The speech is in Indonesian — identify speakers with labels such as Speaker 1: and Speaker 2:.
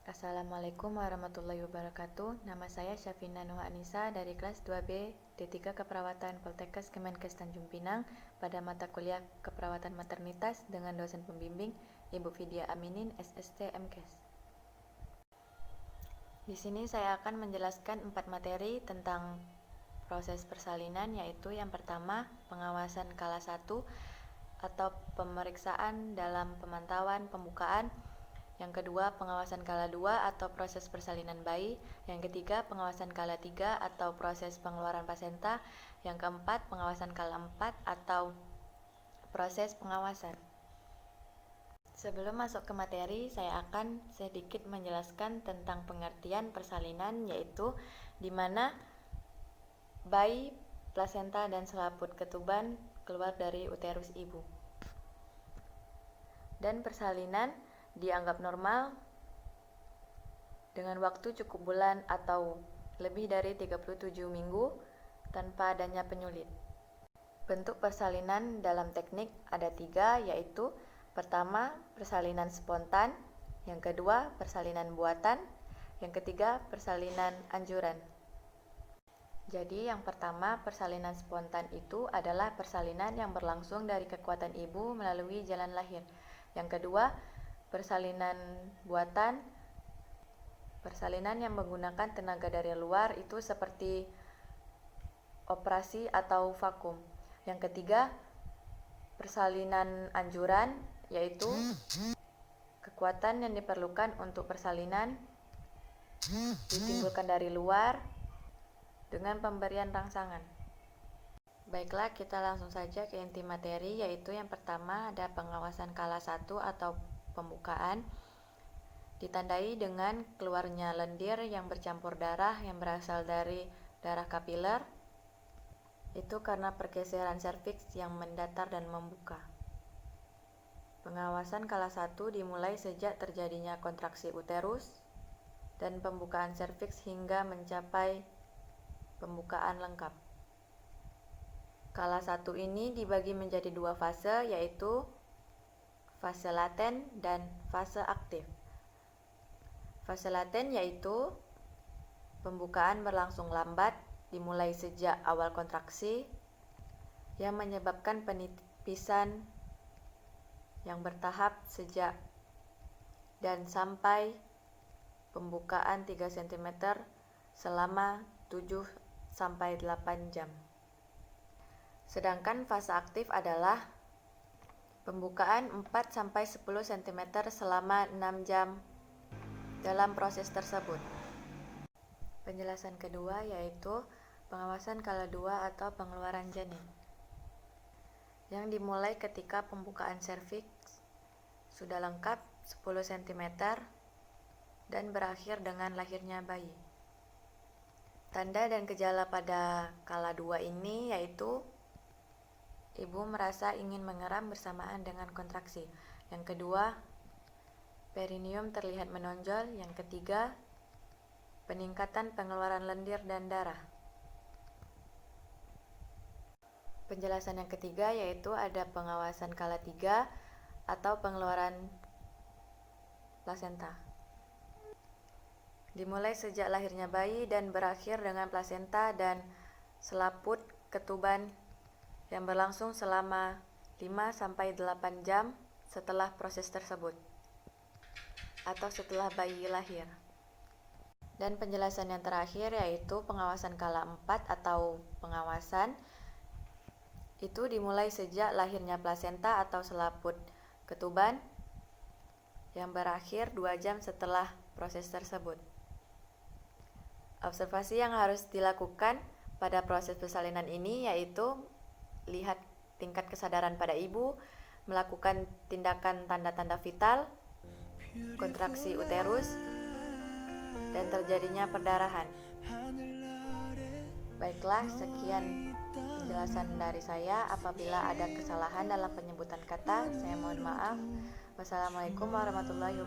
Speaker 1: Assalamualaikum warahmatullahi wabarakatuh. Nama saya Syafina Nuha Anissa dari kelas 2B D3 Keperawatan Poltekkes Kemenkes Tanjung Pinang pada mata kuliah Keperawatan Maternitas dengan dosen pembimbing Ibu Vidya Aminin SST MKes. Di sini saya akan menjelaskan 4 materi tentang proses persalinan, yaitu yang pertama pengawasan skala 1 atau pemeriksaan dalam pemantauan pembukaan. Yang kedua, pengawasan skala 2 atau proses persalinan bayi. Yang ketiga, pengawasan skala 3 atau proses pengeluaran plasenta. Yang keempat, pengawasan skala 4 atau proses pengawasan. Sebelum masuk ke materi, saya akan sedikit menjelaskan tentang pengertian persalinan, yaitu di mana bayi, plasenta, dan selaput ketuban keluar dari uterus ibu. Dan persalinan dianggap normal dengan waktu cukup bulan atau lebih dari 37 minggu tanpa adanya penyulit. Bentuk persalinan dalam teknik ada 3, yaitu pertama, persalinan spontan, yang kedua, persalinan buatan, yang ketiga, persalinan anjuran. Jadi yang pertama, persalinan spontan itu adalah persalinan yang berlangsung dari kekuatan ibu melalui jalan lahir. Yang kedua, persalinan buatan, persalinan yang menggunakan tenaga dari luar, itu seperti operasi atau vakum. Yang ketiga, persalinan anjuran, yaitu kekuatan yang diperlukan untuk persalinan ditimbulkan dari luar dengan pemberian rangsangan. Baiklah, kita langsung saja ke inti materi, yaitu yang pertama ada pengawasan skala 1 atau pembukaan, ditandai dengan keluarnya lendir yang bercampur darah yang berasal dari darah kapiler, itu karena pergeseran serviks yang mendatar dan membuka. Pengawasan skala 1 dimulai sejak terjadinya kontraksi uterus dan pembukaan serviks hingga mencapai pembukaan lengkap. Skala 1 ini dibagi menjadi 2 fase, yaitu fase laten dan fase aktif. Fase laten yaitu pembukaan berlangsung lambat dimulai sejak awal kontraksi yang menyebabkan penipisan yang bertahap sejak dan sampai pembukaan 3 cm selama 7-8 jam. Sedangkan fase aktif adalah pembukaan 4-10 cm selama 6 jam dalam proses tersebut. Penjelasan kedua yaitu pengawasan skala 2 atau pengeluaran janin, yang dimulai ketika pembukaan serviks sudah lengkap 10 cm dan berakhir dengan lahirnya bayi. Tanda dan gejala pada skala 2 ini yaitu ibu merasa ingin mengeram bersamaan dengan kontraksi. Yang kedua, perineum terlihat menonjol. Yang ketiga, peningkatan pengeluaran lendir dan darah. Penjelasan yang ketiga yaitu ada pengawasan skala 3 atau pengeluaran plasenta. Dimulai sejak lahirnya bayi dan berakhir dengan plasenta dan selaput ketuban yang berlangsung selama 5-8 jam setelah proses tersebut atau setelah bayi lahir. Dan penjelasan yang terakhir yaitu pengawasan skala 4 atau pengawasan itu dimulai sejak lahirnya plasenta atau selaput ketuban yang berakhir 2 jam setelah proses tersebut. Observasi yang harus dilakukan pada proses persalinan ini yaitu lihat tingkat kesadaran pada ibu, melakukan tindakan tanda-tanda vital, kontraksi uterus, dan terjadinya perdarahan. Baiklah, sekian penjelasan dari saya. Apabila ada kesalahan dalam penyebutan kata, saya mohon maaf. Wassalamualaikum warahmatullahi wabarakatuh.